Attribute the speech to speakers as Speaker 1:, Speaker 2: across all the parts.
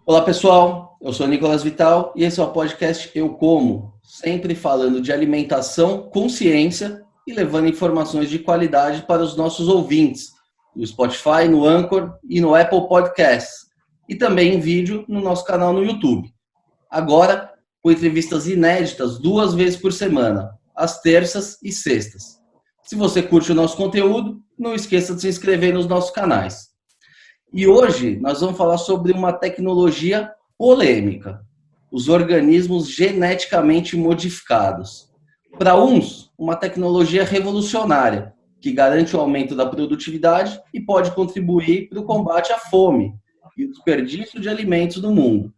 Speaker 1: Olá pessoal, eu sou Nicolas Vital e esse é o podcast Eu Como, sempre falando de alimentação com ciência e levando informações de qualidade para os nossos ouvintes, no Spotify, no Anchor e no Apple Podcasts, e também em vídeo no nosso canal no YouTube. Agora, com entrevistas inéditas 2 vezes por semana, às terças e sextas. Se você curte o nosso conteúdo, não esqueça de se inscrever nos nossos canais. E hoje nós vamos falar sobre uma tecnologia polêmica, os organismos geneticamente modificados. Para uns, uma tecnologia revolucionária, que garante o aumento da produtividade e pode contribuir para o combate à fome e o desperdício de alimentos no mundo.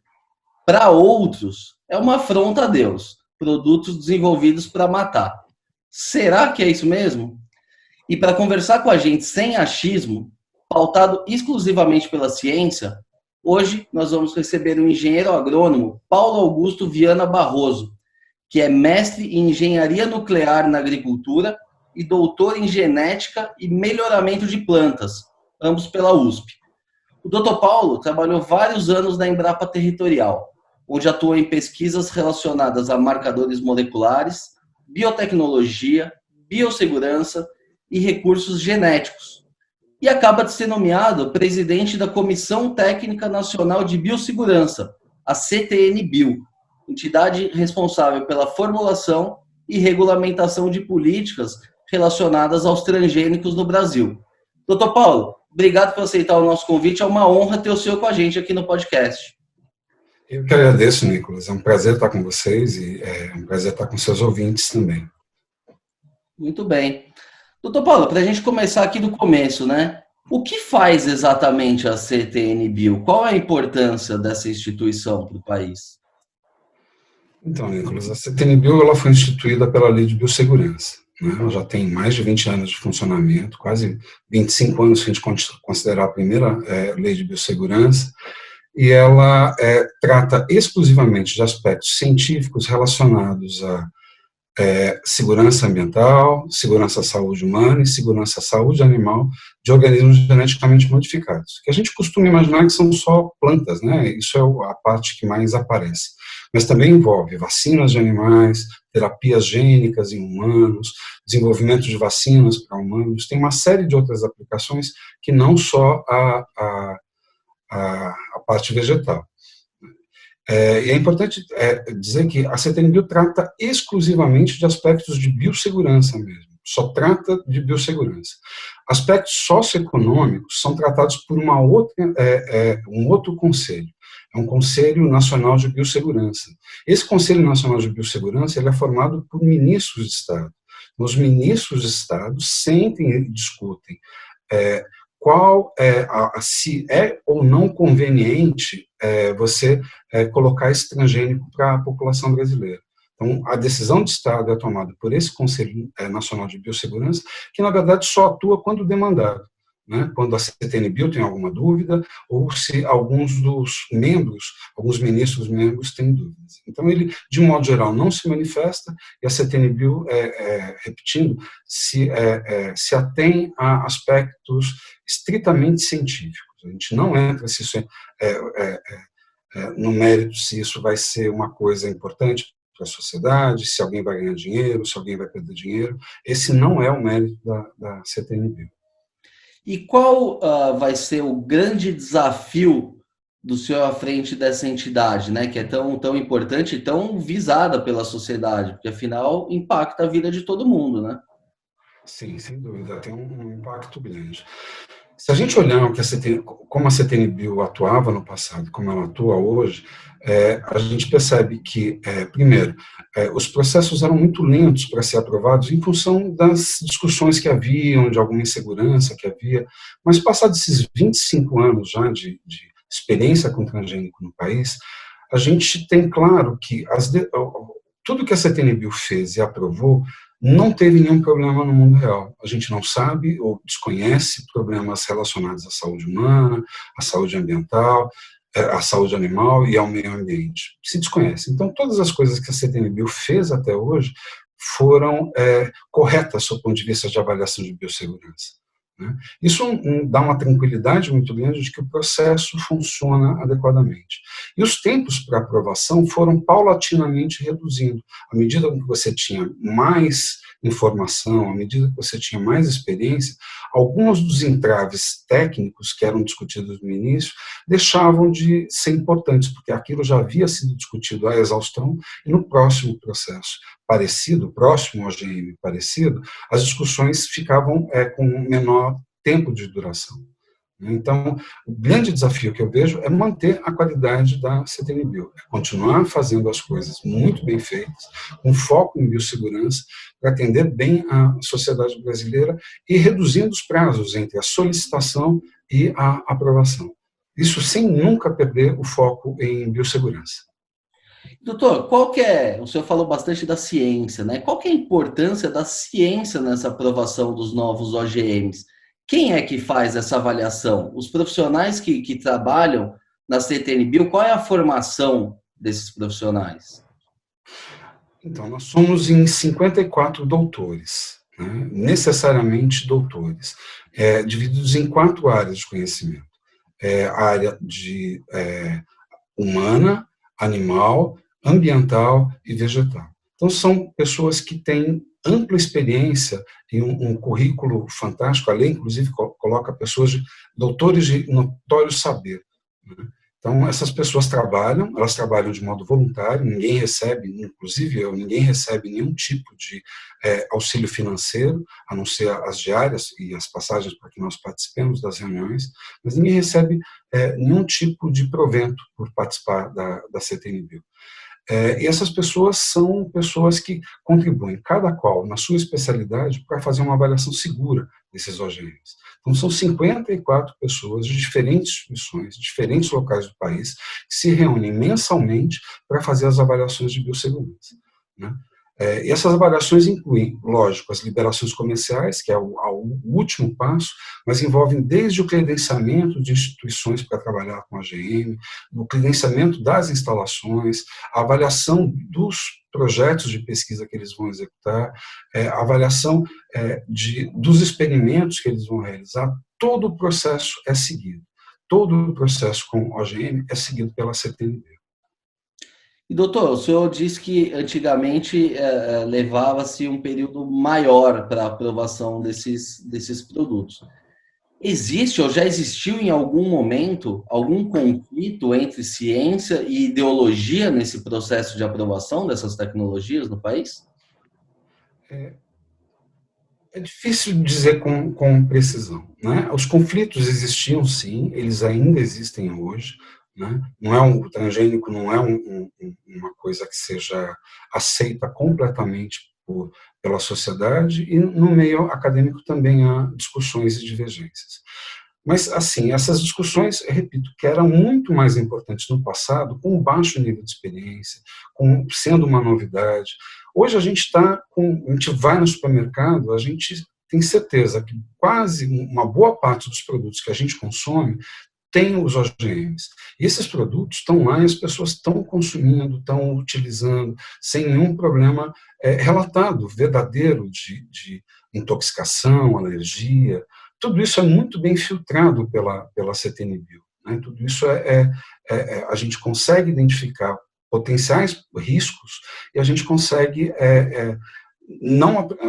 Speaker 1: Para outros, é uma afronta a Deus, produtos desenvolvidos para matar. Será que é isso mesmo? E para conversar com a gente sem achismo, pautado exclusivamente pela ciência, hoje nós vamos receber o engenheiro agrônomo Paulo Augusto Viana Barroso, que é mestre em engenharia nuclear na agricultura e doutor em genética e melhoramento de plantas, ambos pela USP. O Dr. Paulo trabalhou vários anos na Embrapa Territorial, onde atuou em pesquisas relacionadas a marcadores moleculares, biotecnologia, biossegurança e recursos genéticos. E acaba de ser nomeado presidente da Comissão Técnica Nacional de Biossegurança, a CTN-Bio, entidade responsável pela formulação e regulamentação de políticas relacionadas aos transgênicos no Brasil. Dr. Paulo, obrigado por aceitar o nosso convite, é uma honra ter o senhor com a gente aqui no podcast.
Speaker 2: Eu que agradeço, Nicolas, é um prazer estar com vocês e é um prazer estar com seus ouvintes também.
Speaker 1: Muito bem. Doutor Paulo, para a gente começar aqui do começo, né? O que faz exatamente a CTN-Bio? Qual é a importância dessa instituição para o país?
Speaker 2: Então, Nicolas, a CTN-Bio ela foi instituída pela Lei de Biossegurança. Né? Ela já tem mais de 20 anos de funcionamento, quase 25 anos se a gente considerar a primeira Lei de Biossegurança, e ela trata exclusivamente de aspectos científicos relacionados a segurança ambiental, segurança à saúde humana e segurança à saúde animal de organismos geneticamente modificados. Que a gente costuma imaginar que são só plantas, né? Isso é a parte que mais aparece. Mas também envolve vacinas de animais, terapias gênicas em humanos, desenvolvimento de vacinas para humanos, tem uma série de outras aplicações que não só a parte vegetal. E é importante dizer que a CTN-Bio trata exclusivamente de aspectos de biossegurança mesmo, só trata de biossegurança. Aspectos socioeconômicos são tratados por um outro conselho, é um Conselho Nacional de Biossegurança. Esse Conselho Nacional de Biossegurança ele é formado por ministros de Estado. Os ministros de Estado sentem e discutem se é ou não conveniente você colocar esse transgênico para a população brasileira. Então, a decisão de Estado é tomada por esse Conselho Nacional de Biossegurança, que, na verdade, só atua quando demandado, né? Quando a CTN-Bio tem alguma dúvida, ou se alguns ministros membros têm dúvidas. Então, ele, de modo geral, não se manifesta, e a CTN-Bio, repetindo, se atém a aspectos estritamente científicos. A gente não entra se isso no mérito se isso vai ser uma coisa importante para a sociedade, se alguém vai ganhar dinheiro, se alguém vai perder dinheiro. Esse não é o mérito da CTN-Bio.
Speaker 1: E qual vai ser o grande desafio do senhor à frente dessa entidade, né, que é tão importante e tão visada pela sociedade, porque afinal impacta a vida de todo mundo, né?
Speaker 2: Sim, sem dúvida, tem um impacto grande. Se a gente olhar como a CTN-Bio atuava no passado, como ela atua hoje, a gente percebe que, primeiro, os processos eram muito lentos para ser aprovados em função das discussões que haviam, de alguma insegurança que havia, mas passados esses 25 anos já de experiência com transgênico no país, a gente tem claro que tudo que a CTN-Bio fez e aprovou não teve nenhum problema no mundo real. A gente não sabe ou desconhece problemas relacionados à saúde humana, à saúde ambiental, à saúde animal e ao meio ambiente. Se desconhece. Então, todas as coisas que a CTN-Bio fez até hoje foram corretas do ponto de vista de avaliação de biossegurança. né? Isso dá uma tranquilidade muito grande de que o processo funciona adequadamente. E os tempos para aprovação foram paulatinamente reduzindo. À medida que você tinha mais informação, à medida que você tinha mais experiência, alguns dos entraves técnicos que eram discutidos no início deixavam de ser importantes, porque aquilo já havia sido discutido à exaustão, e no próximo processo parecido, próximo ao OGM parecido, as discussões ficavam com menor tempo de duração. Então, o grande desafio que eu vejo é manter a qualidade da CTN-Bio, é continuar fazendo as coisas muito bem feitas, com foco em biossegurança, para atender bem a sociedade brasileira e reduzindo os prazos entre a solicitação e a aprovação. Isso sem nunca perder o foco em biossegurança.
Speaker 1: Doutor, qual que é, o senhor falou bastante da ciência, né? Qual que é a importância da ciência nessa aprovação dos novos OGMs? Quem é que faz essa avaliação? Os profissionais que trabalham na CTN-Bio, qual é a formação desses profissionais?
Speaker 2: Então, nós somos em 54 doutores, né? Necessariamente doutores, divididos em 4 áreas de conhecimento. A área de humana, animal, ambiental e vegetal. Então, são pessoas que têm ampla experiência e um currículo fantástico. A lei, inclusive, coloca pessoas de doutores de notório saber, né? Então, essas pessoas elas trabalham de modo voluntário, ninguém recebe, inclusive eu, ninguém recebe nenhum tipo de auxílio financeiro, a não ser as diárias e as passagens para que nós participemos das reuniões, mas ninguém recebe nenhum tipo de provento por participar da CTN-Bio. E essas pessoas são pessoas que contribuem, cada qual na sua especialidade, para fazer uma avaliação segura desses OGMs. Então, são 54 pessoas de diferentes instituições, de diferentes locais do país, que se reúnem mensalmente para fazer as avaliações de biossegurança, né? E essas avaliações incluem, lógico, as liberações comerciais, que é o último passo, mas envolvem desde o credenciamento de instituições para trabalhar com a OGM, o credenciamento das instalações, a avaliação dos projetos de pesquisa que eles vão executar, a avaliação dos experimentos que eles vão realizar. Todo o processo é seguido. Todo o processo com OGM é seguido pela CTN-Bio.
Speaker 1: E, doutor, o senhor disse que antigamente levava-se um período maior para a aprovação desses produtos. Existe ou já existiu em algum momento algum conflito entre ciência e ideologia nesse processo de aprovação dessas tecnologias no país?
Speaker 2: É difícil dizer com precisão, né? Os conflitos existiam, sim, eles ainda existem hoje, né? O transgênico não é uma coisa que seja aceita completamente pela sociedade, e no meio acadêmico também há discussões e divergências. Mas, assim, essas discussões, repito, que eram muito mais importantes no passado, com baixo nível de experiência, sendo uma novidade. Hoje a gente vai no supermercado, a gente tem certeza que quase uma boa parte dos produtos que a gente consome tem os OGMs. E esses produtos estão lá e as pessoas estão consumindo, estão utilizando, sem nenhum problema relatado, verdadeiro, de intoxicação, alergia. Tudo isso é muito bem filtrado pela CTN-Bio, né? Tudo isso a gente consegue identificar potenciais riscos e a gente consegue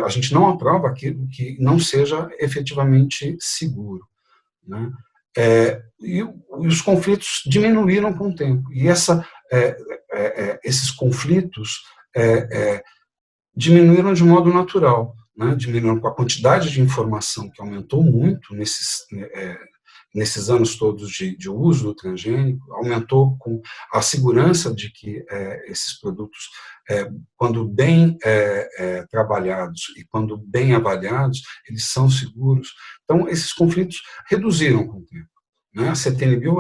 Speaker 2: a gente não aprova aquilo que não seja efetivamente seguro, né? E os conflitos diminuíram com o tempo. E esses conflitos diminuíram de modo natural, né? Diminuíram com a quantidade de informação que aumentou muito nesses anos todos de uso do transgênico, aumentou com a segurança de que esses produtos, quando bem trabalhados e quando bem avaliados, eles são seguros. Então, esses conflitos reduziram com o tempo, né? A CTN-Bio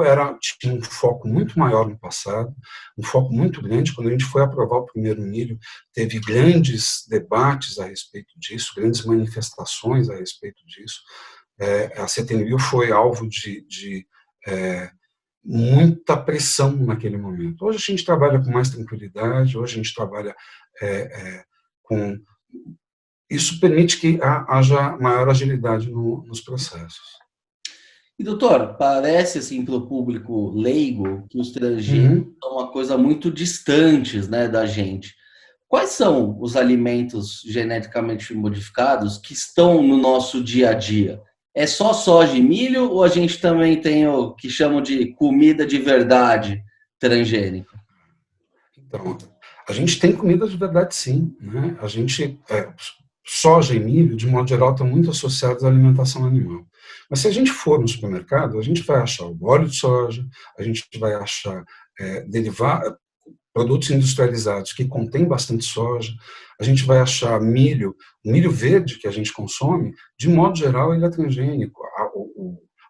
Speaker 2: tinha um foco muito maior no passado, um foco muito grande. Quando a gente foi aprovar o primeiro milho, teve grandes debates a respeito disso, grandes manifestações a respeito disso. A CTN-Bio foi alvo de muita pressão naquele momento. Hoje a gente trabalha com mais tranquilidade, hoje a gente trabalha com isso permite que haja maior agilidade nos processos.
Speaker 1: E, doutor, parece, assim, para o público leigo, que os transgênicos
Speaker 2: Uhum.
Speaker 1: são uma coisa muito distantes, né, da gente. Quais são os alimentos geneticamente modificados que estão no nosso dia a dia? É só soja e milho ou a gente também tem o que chamam de comida de verdade transgênica?
Speaker 2: Então, a gente tem comida de verdade, sim, né? A gente, soja e milho, de modo geral, estão muito associados à alimentação animal. Mas se a gente for no supermercado, a gente vai achar o óleo de soja, a gente vai achar derivados, produtos industrializados que contêm bastante soja, a gente vai achar milho, o milho verde que a gente consome, de modo geral, ele é transgênico.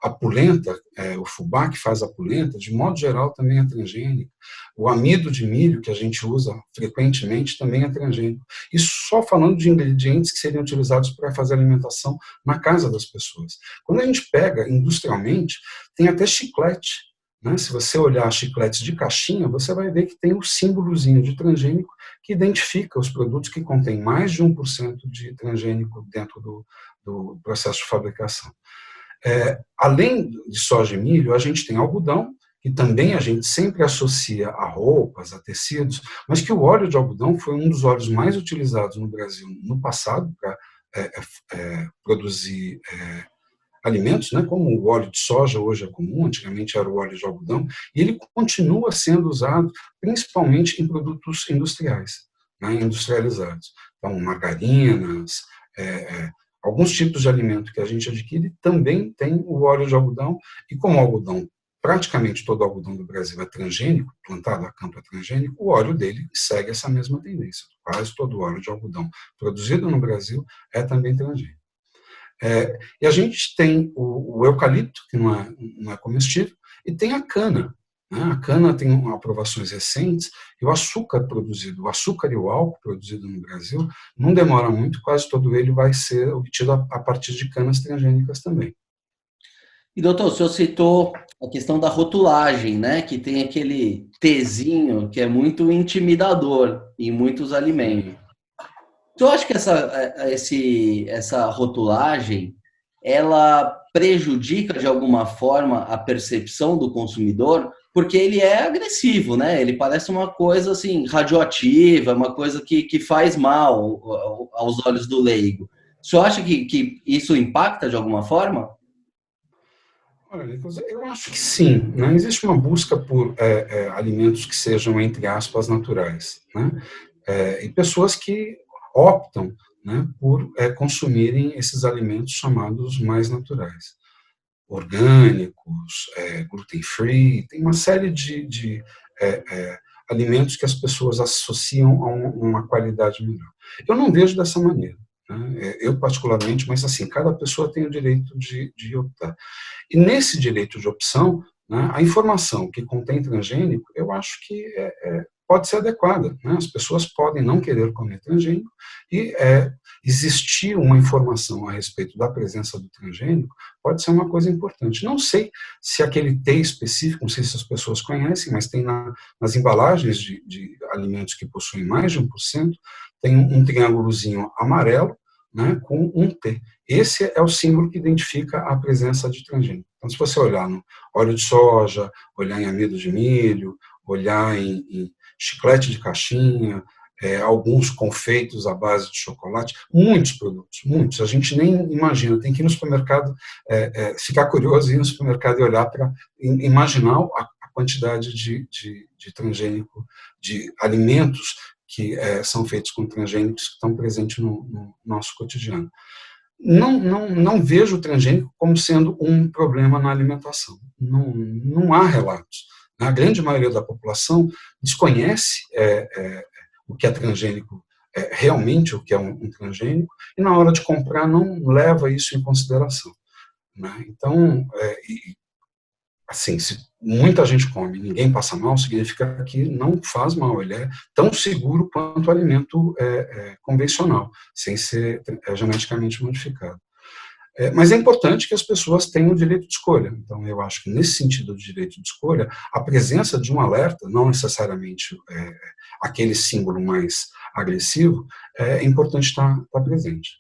Speaker 2: A polenta, o fubá que faz a polenta, de modo geral, também é transgênico. O amido de milho, que a gente usa frequentemente, também é transgênico. Isso só falando de ingredientes que seriam utilizados para fazer alimentação na casa das pessoas. Quando a gente pega industrialmente, tem até chiclete, né? Se você olhar chicletes de caixinha, você vai ver que tem o símbolozinho de transgênico que identifica os produtos que contêm mais de 1% de transgênico dentro do processo de fabricação. Além de soja e milho, a gente tem algodão, que também a gente sempre associa a roupas, a tecidos, mas que o óleo de algodão foi um dos óleos mais utilizados no Brasil no passado para produzir alimentos, né, como o óleo de soja hoje é comum, antigamente era o óleo de algodão, e ele continua sendo usado principalmente em produtos industriais, né, industrializados. Então, margarinas, alguns tipos de alimento que a gente adquire também tem o óleo de algodão, e como o algodão, praticamente todo o algodão do Brasil é transgênico, plantado a campo é transgênico, o óleo dele segue essa mesma tendência. Quase todo o óleo de algodão produzido no Brasil é também transgênico. E a gente tem o eucalipto, que não é comestível, e tem a cana. Né? A cana tem aprovações recentes, e o açúcar produzido, o açúcar e o álcool produzido no Brasil, não demora muito, quase todo ele vai ser obtido a partir de canas transgênicas também.
Speaker 1: E, doutor, o senhor citou a questão da rotulagem, né? Que tem aquele Tzinho que é muito intimidador em muitos alimentos. Tu acha que essa rotulagem ela prejudica de alguma forma a percepção do consumidor? Porque ele é agressivo, né? Ele parece uma coisa assim radioativa, uma coisa que faz mal aos olhos do leigo. O senhor acha que isso impacta de alguma forma?
Speaker 2: Olha, Nicolas, eu acho que sim. Né? Existe uma busca por alimentos que sejam, entre aspas, naturais. Né? E pessoas que optam, né, por consumirem esses alimentos chamados mais naturais. Orgânicos, gluten-free, tem uma série de alimentos que as pessoas associam a uma qualidade melhor. Eu não vejo dessa maneira. Né? Eu, particularmente, mas assim, cada pessoa tem o direito de optar. E nesse direito de opção, né, a informação que contém transgênico, eu acho que pode ser adequada. Né? As pessoas podem não querer comer transgênico e existir uma informação a respeito da presença do transgênico pode ser uma coisa importante. Não sei se aquele T específico, não sei se as pessoas conhecem, mas tem nas embalagens de alimentos que possuem mais de 1%, tem um triângulozinho amarelo, né, com um T. Esse é o símbolo que identifica a presença de transgênico. Então, se você olhar no óleo de soja, olhar em amido de milho, olhar em chiclete de caixinha, alguns confeitos à base de chocolate, muitos produtos, muitos. A gente nem imagina, tem que ir no supermercado, ficar curioso, ir no supermercado e olhar para imaginar a quantidade de transgênico, de alimentos que são feitos com transgênicos que estão presentes no nosso cotidiano. Não vejo o transgênico como sendo um problema na alimentação. Não há relatos. A grande maioria da população desconhece o que é transgênico, realmente o que é um transgênico, e na hora de comprar não leva isso em consideração. Né? Então, assim, se muita gente come e ninguém passa mal, significa que não faz mal, ele é tão seguro quanto o alimento convencional, sem ser geneticamente modificado. Mas é importante que as pessoas tenham o direito de escolha. Então, eu acho que, nesse sentido do direito de escolha, a presença de um alerta, não necessariamente aquele símbolo mais agressivo, é importante estar presente.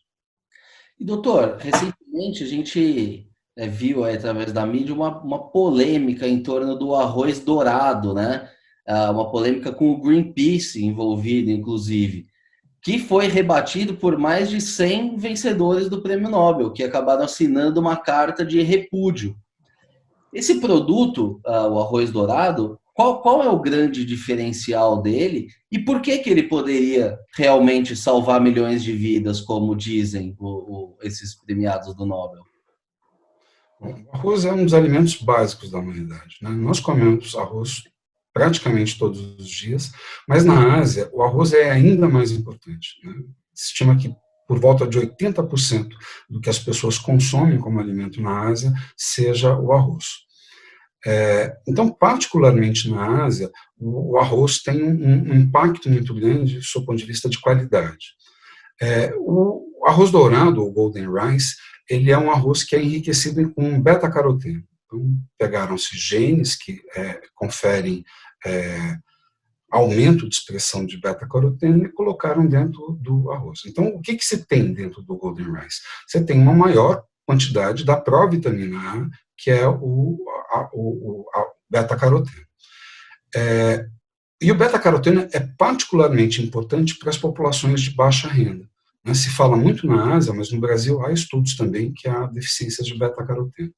Speaker 1: E, doutor, recentemente a gente viu aí, através da mídia uma polêmica em torno do arroz dourado, né? Uma polêmica com o Greenpeace envolvido, inclusive, que foi rebatido por mais de 100 vencedores do Prêmio Nobel, que acabaram assinando uma carta de repúdio. Esse produto, o arroz dourado, qual é o grande diferencial dele e por que ele poderia realmente salvar milhões de vidas, como dizem esses premiados do Nobel?
Speaker 2: Bom, o arroz é um dos alimentos básicos da humanidade, né? Nós comemos arroz praticamente todos os dias, mas na Ásia o arroz é ainda mais importante, né? Se estima que por volta de 80% do que as pessoas consomem como alimento na Ásia seja o arroz. Então, particularmente na Ásia, o arroz tem um impacto muito grande do ponto de vista de qualidade. O arroz dourado, ou golden rice, ele é um arroz que é enriquecido com beta-caroteno. Então, pegaram-se genes que conferem aumento de expressão de beta-caroteno e colocaram dentro do arroz. Então, o que se tem dentro do golden rice? Você tem uma maior quantidade da provitamina A, que é a beta-caroteno. E o beta-caroteno é particularmente importante para as populações de baixa renda. Se fala muito na Ásia, mas no Brasil há estudos também que há deficiências de beta-caroteno.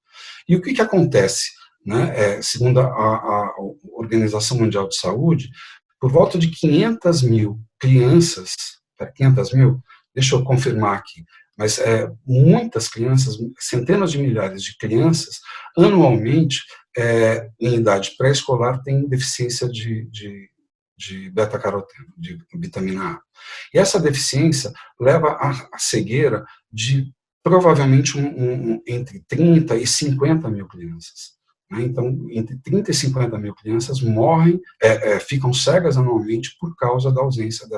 Speaker 2: E o que acontece? Segundo a Organização Mundial de Saúde, por volta de 500 mil crianças, 500 mil, deixa eu confirmar aqui, mas muitas crianças, centenas de milhares de crianças, anualmente, em idade pré-escolar, têm deficiência de beta-caroteno, de vitamina A. E essa deficiência leva à cegueira de provavelmente entre 30 e 50 mil crianças. Então, entre 30 e 50 mil crianças morrem, ficam cegas anualmente por causa da ausência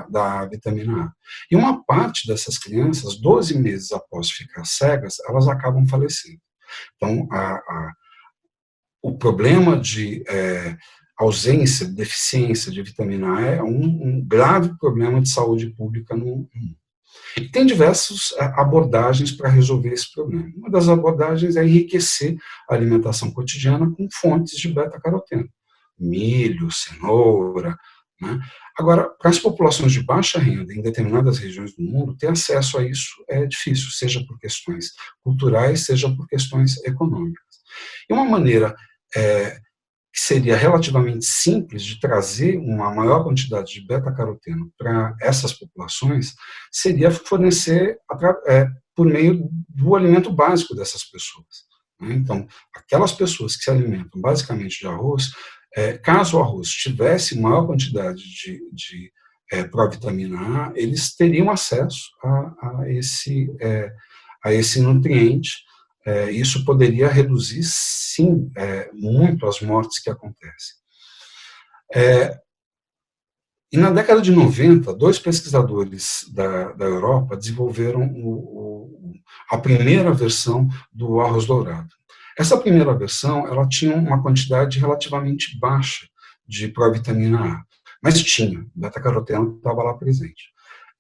Speaker 2: da vitamina A. E uma parte dessas crianças, 12 meses após ficar cegas, elas acabam falecendo. Então, o problema de ausência, deficiência de vitamina A é um grave problema de saúde pública no mundo. E tem diversas abordagens para resolver esse problema. Uma das abordagens é enriquecer a alimentação cotidiana com fontes de beta-caroteno. Milho, cenoura. Agora, para as populações de baixa renda em determinadas regiões do mundo, ter acesso a isso é difícil, seja por questões culturais, seja por questões econômicas. E uma maneira que seria relativamente simples de trazer uma maior quantidade de beta-caroteno para essas populações seria fornecer por meio do alimento básico dessas pessoas. Então, aquelas pessoas que se alimentam basicamente de arroz, caso o arroz tivesse maior quantidade de provitamina A, eles teriam acesso a esse nutriente. Isso poderia reduzir, sim, muito as mortes que acontecem. E na década de 90, dois pesquisadores da Europa desenvolveram a primeira versão do arroz dourado. Essa primeira versão ela tinha uma quantidade relativamente baixa de provitamina A, mas tinha, o beta-caroteno estava lá presente.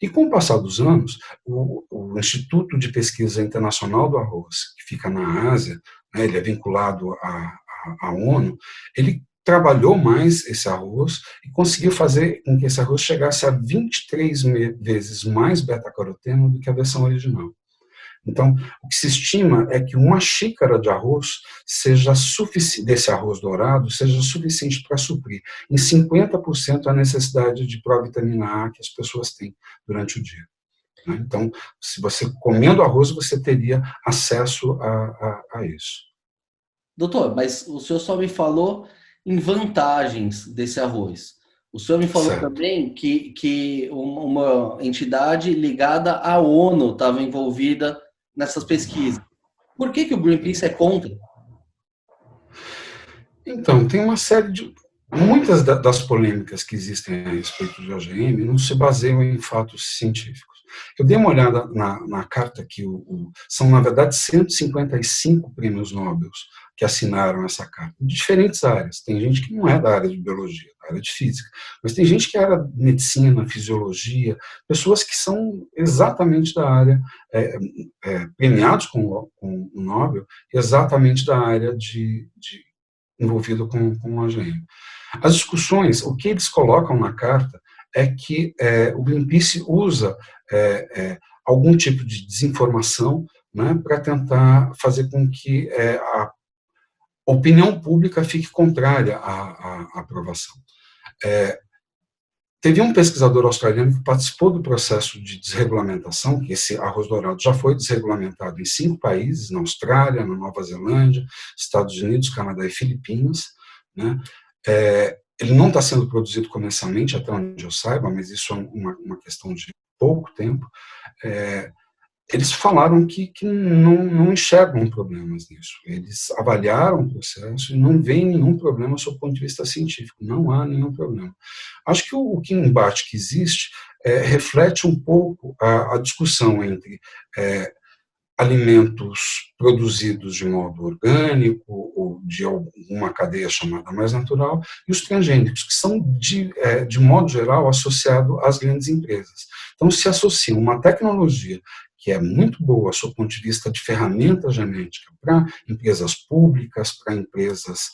Speaker 2: E com o passar dos anos, o Instituto de Pesquisa Internacional do Arroz, que fica na Ásia, ele é vinculado à ONU, ele trabalhou mais esse arroz e conseguiu fazer com que esse arroz chegasse a 23 vezes mais beta-caroteno do que a versão original. Então, o que se estima é que uma xícara de arroz desse arroz dourado seja suficiente para suprir em 50% a necessidade de provitamina A que as pessoas têm durante o dia. Então, se você comendo arroz, você teria acesso a isso.
Speaker 1: Doutor, mas o senhor só me falou em vantagens desse arroz. O senhor me falou também que uma entidade ligada à ONU estava envolvida nessas pesquisas. Por que o Greenpeace é contra?
Speaker 2: Então, tem uma série de... Muitas das polêmicas que existem a respeito de OGM não se baseiam em fatos científicos. Eu dei uma olhada na carta que são, na verdade, 155 prêmios Nobel que assinaram essa carta, de diferentes áreas. Tem gente que não é da área de biologia, da área de física, mas tem gente que é da medicina, fisiologia, pessoas que são exatamente da área, premiados com o Nobel, exatamente da área envolvida com o OGM. As discussões, o que eles colocam na carta é que o Greenpeace usa algum tipo de desinformação, né, para tentar fazer com que a opinião pública fique contrária à aprovação. Teve um pesquisador australiano que participou do processo de desregulamentação, que esse arroz dourado já foi desregulamentado em 5 países, na Austrália, na Nova Zelândia, Estados Unidos, Canadá e Filipinas, né? Ele não está sendo produzido comercialmente, até onde eu saiba, mas isso é uma questão de pouco tempo. Eles falaram que não enxergam problemas nisso. Eles avaliaram o processo e não veem nenhum problema sob o ponto de vista científico. Não há nenhum problema. Acho que o embate que existe reflete um pouco a discussão entre alimentos produzidos de modo orgânico ou de alguma cadeia chamada mais natural e os transgênicos, que são, de modo geral, associados às grandes empresas. Então, se associa uma tecnologia que é muito boa, sob o ponto de vista de ferramenta genética, para empresas públicas, para empresas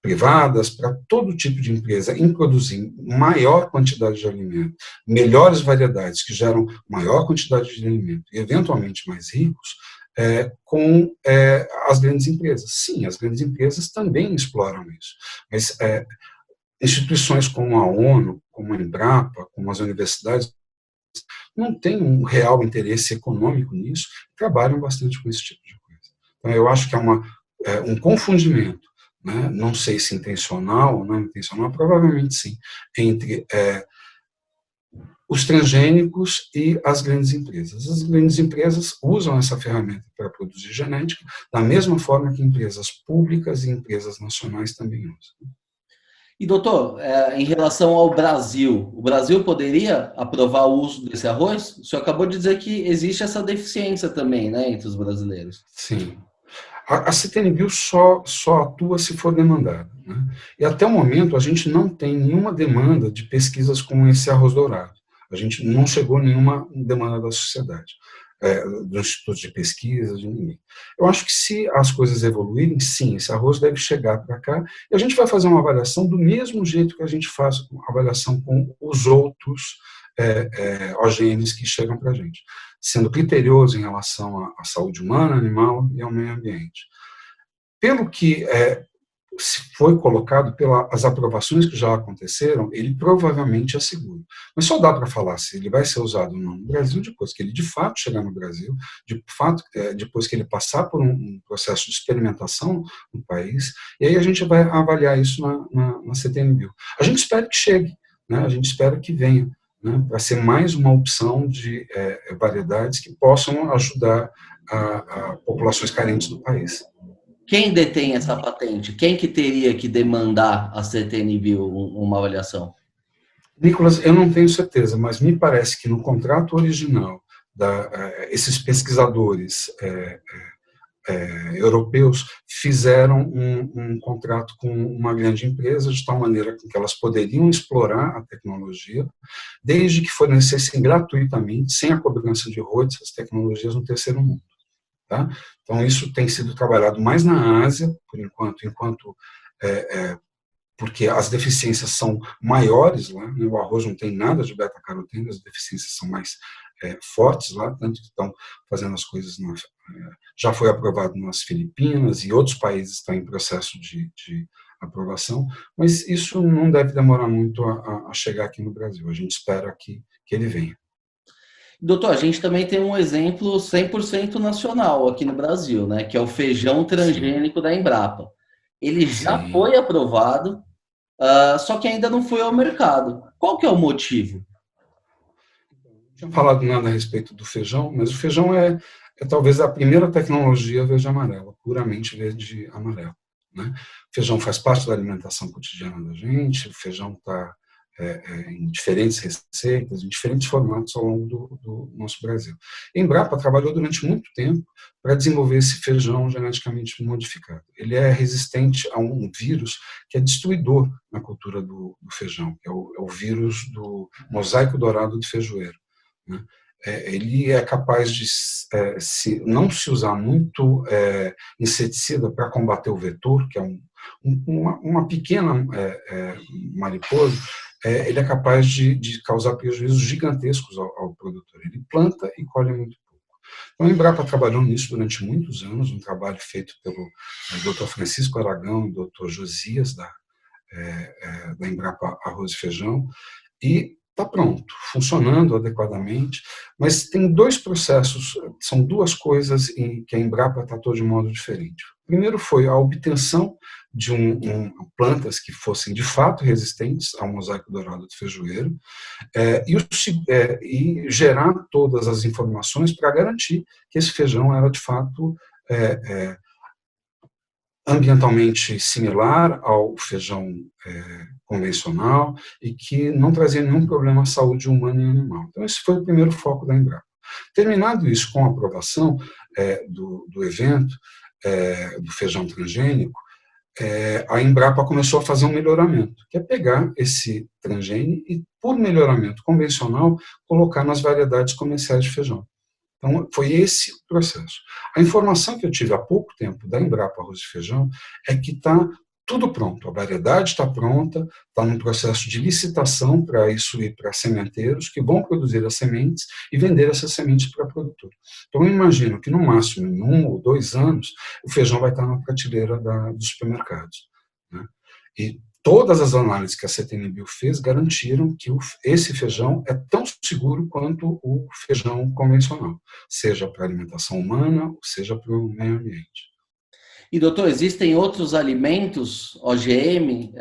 Speaker 2: privadas, para todo tipo de empresa, em produzir maior quantidade de alimento, melhores variedades que geram maior quantidade de alimento e, eventualmente, mais ricos, com as grandes empresas. Sim, as grandes empresas também exploram isso, mas instituições como a ONU, como a Embrapa, como as universidades, não têm um real interesse econômico nisso, trabalham bastante com esse tipo de coisa. Então, eu acho que é um confundimento, né? Não sei se intencional ou não intencional, provavelmente sim, entre os transgênicos e as grandes empresas. As grandes empresas usam essa ferramenta para produzir genética, da mesma forma que empresas públicas e empresas nacionais também usam.
Speaker 1: E, doutor, em relação ao Brasil, o Brasil poderia aprovar o uso desse arroz? O senhor acabou de dizer que existe essa deficiência também, né, entre os brasileiros.
Speaker 2: Sim. A CTN-Bio só atua se for demandada, né? E até o momento a gente não tem nenhuma demanda de pesquisas com esse arroz dourado. A gente não chegou a nenhuma demanda da sociedade, do Instituto de Pesquisa, de ninguém. Eu acho que se as coisas evoluírem, sim, esse arroz deve chegar para cá e a gente vai fazer uma avaliação do mesmo jeito que a gente faz a avaliação com os outros OGMs que chegam para a gente, sendo criterioso em relação à saúde humana, animal e ao meio ambiente. Pelo que foi colocado, pelas aprovações que já aconteceram, ele provavelmente é seguro. Mas só dá para falar se ele vai ser usado ou não no Brasil depois que ele de fato chegar no Brasil, de fato, depois que ele passar por um processo de experimentação no país, e aí a gente vai avaliar isso na CTN-Bio. A gente espera que chegue, né? A gente espera que venha, né, para ser mais uma opção de variedades que possam ajudar a populações carentes do país.
Speaker 1: Quem detém essa patente? Quem que teria que demandar a CTN-Bio uma avaliação?
Speaker 2: Nicolas, eu não tenho certeza, mas me parece que no contrato original, esses pesquisadores europeus fizeram um contrato com uma grande empresa de tal maneira que elas poderiam explorar a tecnologia, desde que fornecessem gratuitamente, sem a cobrança de royalties, as tecnologias no terceiro mundo. Tá? Então, isso tem sido trabalhado mais na Ásia, por enquanto porque as deficiências são maiores lá, né? O arroz não tem nada de beta-caroteno, as deficiências são mais fortes lá, tanto que estão fazendo as coisas, já foi aprovado nas Filipinas e outros países estão em processo de aprovação, mas isso não deve demorar muito a chegar aqui no Brasil, a gente espera que ele venha.
Speaker 1: Doutor, a gente também tem um exemplo 100% nacional aqui no Brasil, né, que é o feijão transgênico da Embrapa. Ele já foi aprovado, só que ainda não foi ao mercado. Qual que é o motivo?
Speaker 2: Não tinha falado nada a respeito do feijão, mas o feijão é talvez a primeira tecnologia verde-amarela, puramente verde-amarelo, né? O feijão faz parte da alimentação cotidiana da gente, o feijão está em diferentes receitas, em diferentes formatos ao longo do nosso Brasil. A Embrapa trabalhou durante muito tempo para desenvolver esse feijão geneticamente modificado. Ele é resistente a um vírus que é destruidor na cultura do feijão, que é o vírus do mosaico dourado de feijoeiro, né? Ele é capaz de não se usar muito inseticida para combater o vetor, que é uma pequena mariposa. Ele é capaz de causar prejuízos gigantescos ao produtor. Ele planta e colhe muito pouco. Então, a Embrapa trabalhou nisso durante muitos anos, um trabalho feito pelo Dr. Francisco Aragão e Dr. Josias, da Embrapa Arroz e Feijão, e está pronto, funcionando adequadamente, mas tem dois processos, são duas coisas em que a Embrapa tratou de modo diferente. O primeiro foi a obtenção de plantas que fossem de fato resistentes ao mosaico dourado de feijoeiro, e gerar todas as informações para garantir que esse feijão era de fato ambientalmente similar ao feijão convencional e que não trazia nenhum problema à saúde humana e animal. Então, esse foi o primeiro foco da Embrapa. Terminado isso com a aprovação do evento, do feijão transgênico, a Embrapa começou a fazer um melhoramento, que é pegar esse transgênio e, por melhoramento convencional, colocar nas variedades comerciais de feijão. Então, foi esse o processo. A informação que eu tive há pouco tempo da Embrapa Arroz e Feijão é que está tudo pronto, a variedade está pronta, está num processo de licitação para isso ir para sementeiros que vão produzir as sementes e vender essas sementes para produtor. Então, eu imagino que no máximo em 1 ou 2 anos o feijão vai estar na prateleira dos supermercados, né? E todas as análises que a CTN-Bio fez garantiram que esse feijão é tão seguro quanto o feijão convencional, seja para a alimentação humana, seja para o meio ambiente.
Speaker 1: E, doutor, existem outros alimentos OGM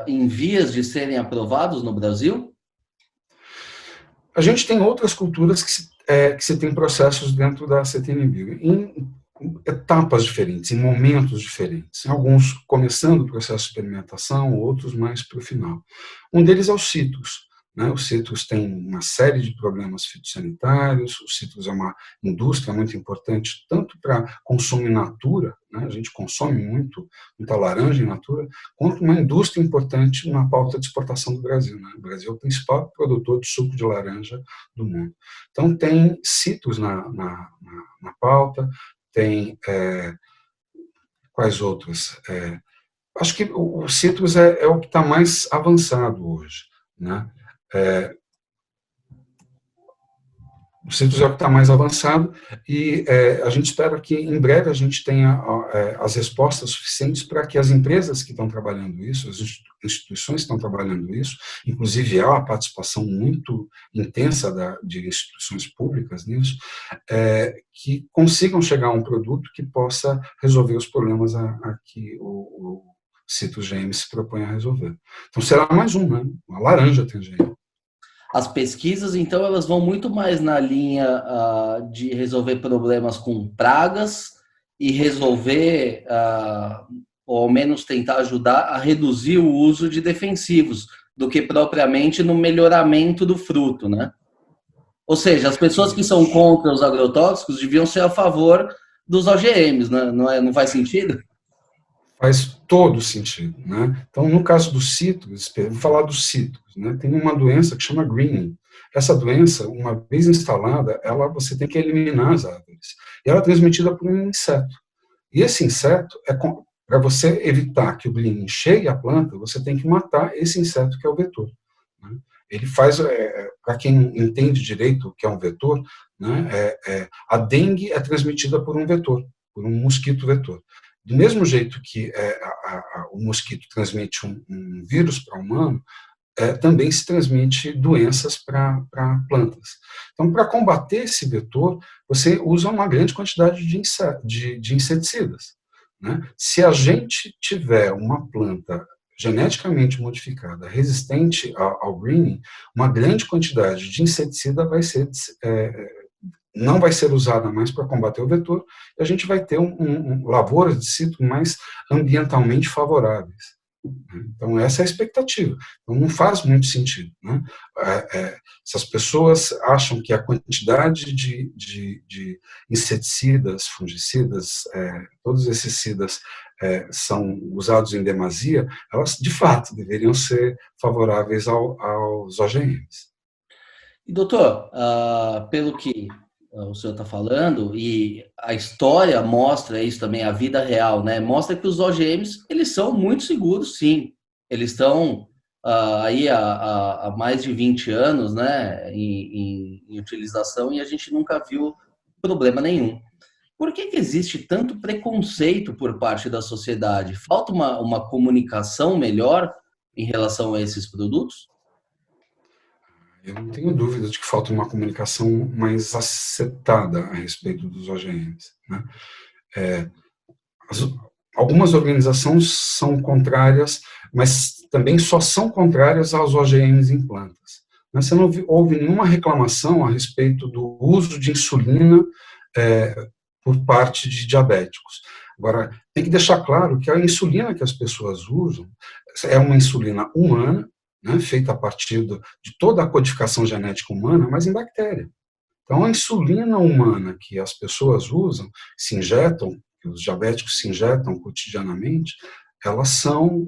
Speaker 1: em vias de serem aprovados no Brasil?
Speaker 2: A gente tem outras culturas que se tem processos dentro da CTN-Bio, em etapas diferentes, em momentos diferentes. Alguns começando o processo de experimentação, outros mais para o final. Um deles é o cítrus. O cítrus tem uma série de problemas fitossanitários, o cítrus é uma indústria muito importante, tanto para consumo in natura, a gente consome muita laranja in natura, quanto uma indústria importante na pauta de exportação do Brasil. O Brasil é o principal produtor de suco de laranja do mundo. Então, tem cítrus na pauta, tem quais outros? Acho que o cítrus é o que está mais avançado hoje, né? O cítrus é o que está mais avançado e a gente espera que em breve a gente tenha as respostas suficientes para que as empresas que estão trabalhando isso, as instituições que estão trabalhando isso, inclusive há uma participação muito intensa de instituições públicas nisso, que consigam chegar a um produto que possa resolver os problemas a que o cítrus GM se propõe a resolver. Então será mais uma laranja transgênica.
Speaker 1: As pesquisas, então, elas vão muito mais na linha de resolver problemas com pragas e resolver, ou ao menos tentar ajudar a reduzir o uso de defensivos, do que propriamente no melhoramento do fruto, né? Ou seja, as pessoas que são contra os agrotóxicos deviam ser a favor dos OGMs, né? Não faz sentido?
Speaker 2: Faz todo sentido, né? Então, no caso do cítrus, vou falar dos cítrus, né? Tem uma doença que chama greening. Essa doença, uma vez instalada, você tem que eliminar as árvores. E ela é transmitida por um inseto. E esse inseto, para você evitar que o greening chegue à planta, você tem que matar esse inseto que é o vetor, né? Ele faz, para quem não entende direito o que é um vetor, né? A dengue é transmitida por um vetor, por um mosquito vetor. Do mesmo jeito que o mosquito transmite um vírus para o humano, também se transmite doenças para plantas. Então, para combater esse vetor, você usa uma grande quantidade de inseticidas, né? Se a gente tiver uma planta geneticamente modificada, resistente ao greening, uma grande quantidade de inseticida não vai ser usada mais para combater o vetor, e a gente vai ter lavouras de cítrus mais ambientalmente favoráveis, Então, essa é a expectativa. Então, não faz muito sentido. Né? Se as pessoas acham que a quantidade de inseticidas, fungicidas, todos esses cidas são usados em demasia, elas, de fato, deveriam ser favoráveis aos OGMs.
Speaker 1: E, doutor, pelo que o senhor está falando, e a história mostra isso também, a vida real, né? Mostra que os OGMs, eles são muito seguros, sim. Eles estão aí há mais de 20 anos, né, em utilização, e a gente nunca viu problema nenhum. Por que existe tanto preconceito por parte da sociedade? Falta uma comunicação melhor em relação a esses produtos?
Speaker 2: Eu não tenho dúvida de que falta uma comunicação mais acertada a respeito dos OGMs. Né? As, algumas organizações são contrárias, mas também só são contrárias aos OGMs em plantas. Mas você não houve nenhuma reclamação a respeito do uso de insulina por parte de diabéticos. Agora, tem que deixar claro que a insulina que as pessoas usam é uma insulina humana, né, feita a partir de toda a codificação genética humana, mas em bactéria. Então, a insulina humana que as pessoas usam, se injetam, que os diabéticos se injetam cotidianamente, elas são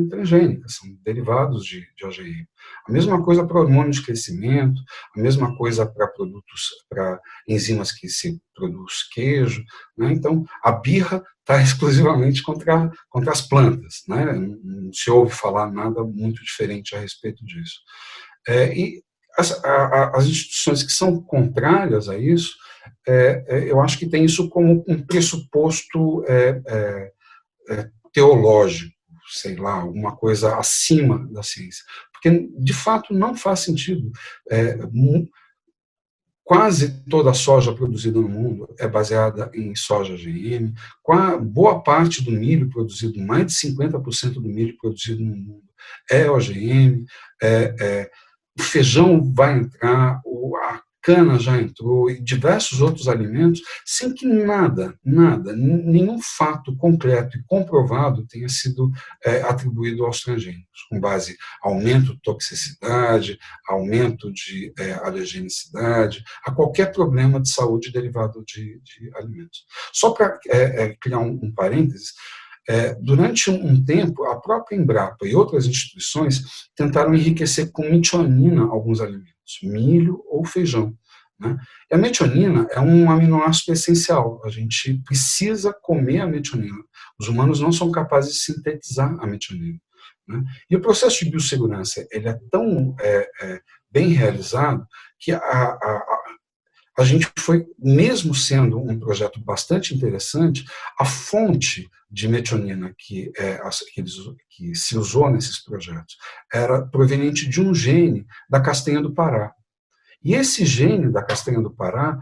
Speaker 2: transgênicas, são derivados de OGM. A mesma coisa para hormônio de crescimento, a mesma coisa para produtos, para enzimas que se produz queijo. Né? Então, a birra está exclusivamente contra as plantas. Né? Não se ouve falar nada muito diferente a respeito disso. E as instituições que são contrárias a isso, eu acho que tem isso como um pressuposto teológico, sei lá, alguma coisa acima da ciência. Porque, de fato, não faz sentido. Quase toda a soja produzida no mundo é baseada em soja GM. Boa parte do milho produzido, mais de 50% do milho produzido no mundo é OGM. O feijão vai entrar, a cana já entrou, e diversos outros alimentos, sem que nenhum fato concreto e comprovado tenha sido atribuído aos transgênicos, com base em aumento de toxicidade, aumento de alergenicidade, a qualquer problema de saúde derivado de alimentos. Só para criar um parênteses, durante um tempo, a própria Embrapa e outras instituições tentaram enriquecer com metionina alguns alimentos, milho ou feijão. Né? E a metionina é um aminoácido essencial, a gente precisa comer a metionina. Os humanos não são capazes de sintetizar a metionina. Né? E o processo de biossegurança ele é tão bem realizado que a gente foi, mesmo sendo um projeto bastante interessante, a fonte de metionina que se usou nesses projetos era proveniente de um gene da castanha do Pará. E esse gene da castanha do Pará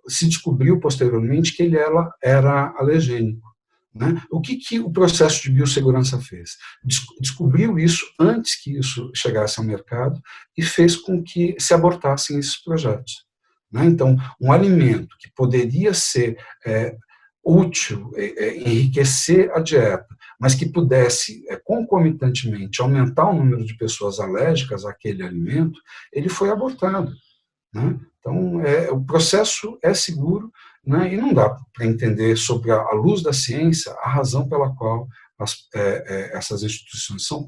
Speaker 2: se descobriu posteriormente que ele era alergênico. Né? O que o processo de biossegurança fez? Descobriu isso antes que isso chegasse ao mercado e fez com que se abortassem esses projetos. Né? Então, um alimento que poderia ser útil, enriquecer a dieta, mas que pudesse concomitantemente aumentar o número de pessoas alérgicas àquele alimento, ele foi abortado. Né? Então, o processo é seguro, né? E não dá para entender, sobre a luz da ciência, a razão pela qual essas instituições são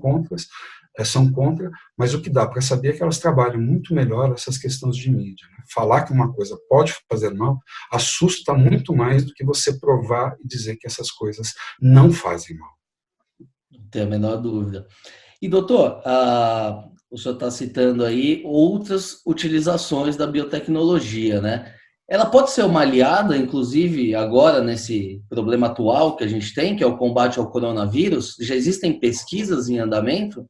Speaker 2: contra, mas o que dá para saber é que elas trabalham muito melhor essas questões de mídia. Né? Falar que uma coisa pode fazer mal assusta muito mais do que você provar e dizer que essas coisas não fazem mal.
Speaker 1: Não tenho a menor dúvida. E, doutor, o senhor está citando aí outras utilizações da biotecnologia, né? Ela pode ser uma aliada, inclusive, agora nesse problema atual que a gente tem, que é o combate ao coronavírus? Já existem pesquisas em andamento?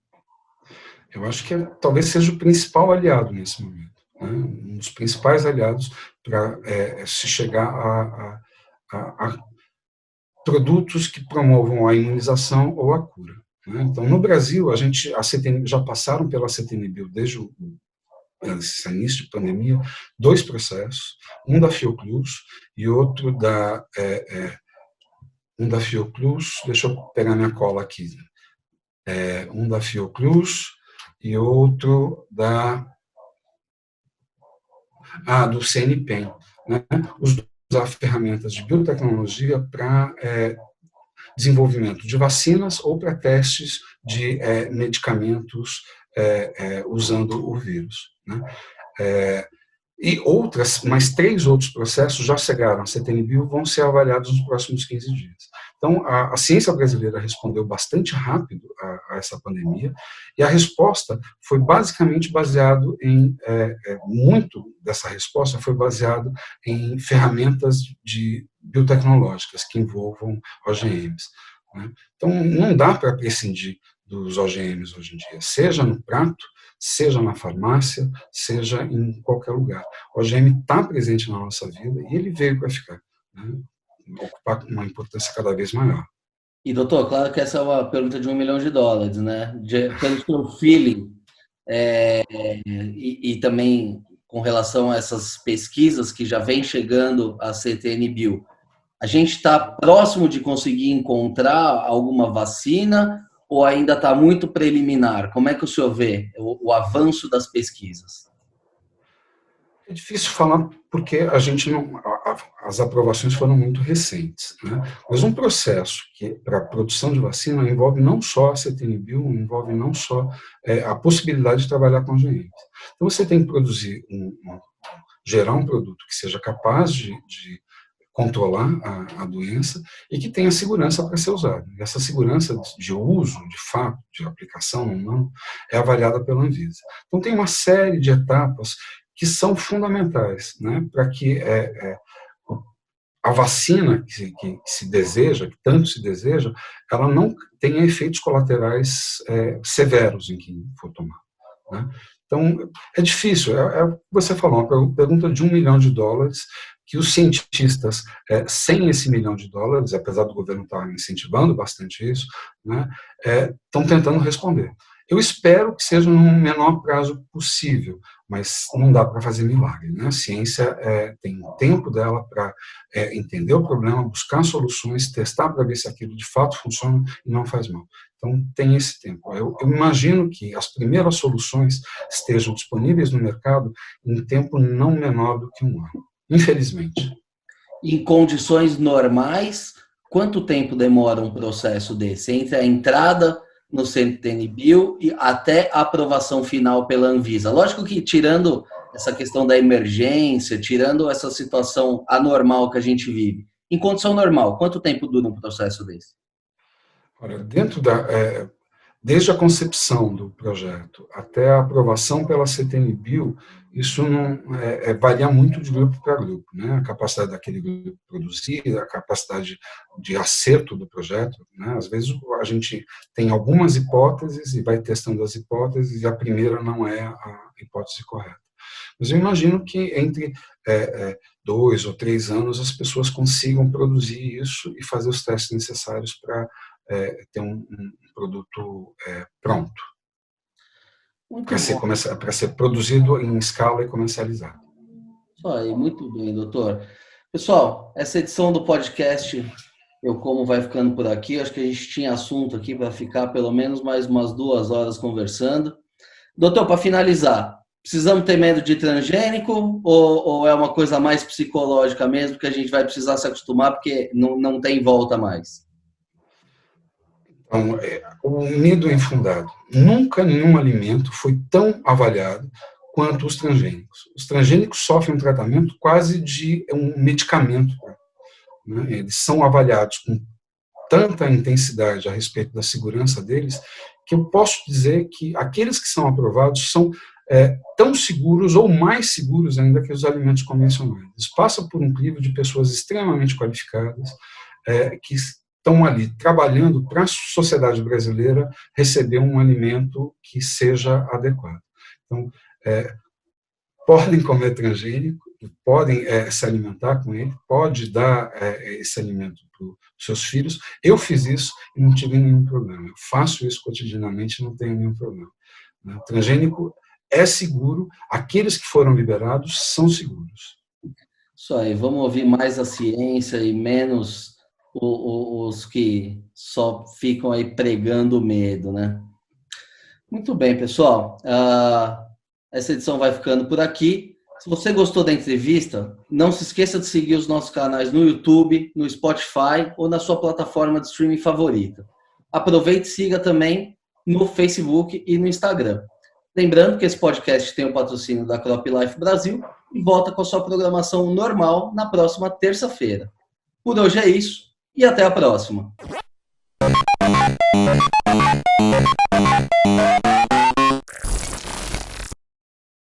Speaker 2: Eu acho que talvez seja o principal aliado nesse momento, né? Um dos principais aliados para se chegar a produtos que promovam a imunização ou a cura. Né? Então, no Brasil, a CTN, já passaram pela CTN-Bio desde esse início de pandemia, 2 processos, um da Fiocruz e outro da Fiocruz, deixa eu pegar minha cola aqui, um da Fiocruz e outro do CNPEM, né? Os dois usar ferramentas de biotecnologia para desenvolvimento de vacinas ou para testes de medicamentos usando o vírus, né? E mais 3 outros processos já chegaram à CTN-Bio, vão ser avaliados nos próximos 15 dias. Então, a ciência brasileira respondeu bastante rápido a essa pandemia, e a resposta foi basicamente baseado muito dessa resposta foi baseado em ferramentas biotecnológicas que envolvam OGMs, né? Então, não dá para prescindir dos OGMs hoje em dia, seja no prato, seja na farmácia, seja em qualquer lugar. O OGM está presente na nossa vida e ele veio para ficar, né? Ocupar uma importância cada vez maior.
Speaker 1: E, doutor, claro que essa é uma pergunta de $1 milhão, né? Pelo seu feeling, e também com relação a essas pesquisas que já vem chegando à CTN-Bio, a gente está próximo de conseguir encontrar alguma vacina ou ainda está muito preliminar? Como é que o senhor vê o avanço das pesquisas?
Speaker 2: É difícil falar porque as aprovações foram muito recentes, né? Mas um processo que para a produção de vacina envolve não só a CTN-Bio, envolve não só a possibilidade de trabalhar com OGMs. Então você tem que produzir gerar um produto que seja capaz de controlar a doença e que tenha segurança para ser usado. E essa segurança de uso, de fato, de aplicação ou não, é avaliada pela Anvisa. Então tem uma série de etapas que são fundamentais, né, para que a vacina que se deseja, que tanto se deseja, ela não tenha efeitos colaterais severos em quem for tomar, né? Então, é difícil, o que você falou, uma pergunta de $1 milhão, que os cientistas, sem esse $1 milhão, apesar do governo estar incentivando bastante isso, né, estão tentando responder. Eu espero que seja no menor prazo possível, mas não dá para fazer milagre, né? A ciência tem o tempo dela para entender o problema, buscar soluções, testar para ver se aquilo de fato funciona e não faz mal. Então, tem esse tempo. Eu imagino que as primeiras soluções estejam disponíveis no mercado em tempo não menor do que 1 ano, infelizmente.
Speaker 1: Em condições normais, quanto tempo demora um processo desse? Entre a entrada no CTN-Bio e até a aprovação final pela Anvisa. Lógico que tirando essa questão da emergência, tirando essa situação anormal que a gente vive, em condição normal, quanto tempo dura um processo desse?
Speaker 2: Olha, desde a concepção do projeto até a aprovação pela CTN-Bio, isso não varia muito de grupo para grupo, né? A capacidade daquele grupo produzir, a capacidade de acerto do projeto, né? Às vezes a gente tem algumas hipóteses e vai testando as hipóteses e a primeira não é a hipótese correta. Mas eu imagino que entre 2 ou 3 anos as pessoas consigam produzir isso e fazer os testes necessários para ter um produto pronto, para ser produzido em escala e comercializado.
Speaker 1: Isso aí, muito bem, doutor. Pessoal, essa edição do podcast Eu Como vai ficando por aqui. Acho que a gente tinha assunto aqui para ficar pelo menos mais umas 2 horas conversando. Doutor, para finalizar, precisamos ter medo de transgênico ou é uma coisa mais psicológica mesmo que a gente vai precisar se acostumar porque não tem volta mais?
Speaker 2: Então, o medo é infundado. Nunca nenhum alimento foi tão avaliado quanto os transgênicos. Os transgênicos sofrem um tratamento quase de um medicamento, né? Eles são avaliados com tanta intensidade a respeito da segurança deles, que eu posso dizer que aqueles que são aprovados são tão seguros ou mais seguros ainda que os alimentos convencionais. Eles passam por um crivo de pessoas extremamente qualificadas, que estão ali trabalhando para a sociedade brasileira receber um alimento que seja adequado. Então, podem comer transgênico, podem se alimentar com ele, pode dar esse alimento para os seus filhos. Eu fiz isso e não tive nenhum problema. Eu faço isso cotidianamente e não tenho nenhum problema. O transgênico é seguro, aqueles que foram liberados são seguros.
Speaker 1: Isso aí, vamos ouvir mais a ciência e menos os que só ficam aí pregando medo, né? Muito bem, pessoal. Essa edição vai ficando por aqui. Se você gostou da entrevista, não se esqueça de seguir os nossos canais no YouTube, no Spotify ou na sua plataforma de streaming favorita. Aproveite e siga também no Facebook e no Instagram. Lembrando que esse podcast tem o patrocínio da Crop Life Brasil e volta com a sua programação normal na próxima terça-feira. Por hoje é isso e até a próxima.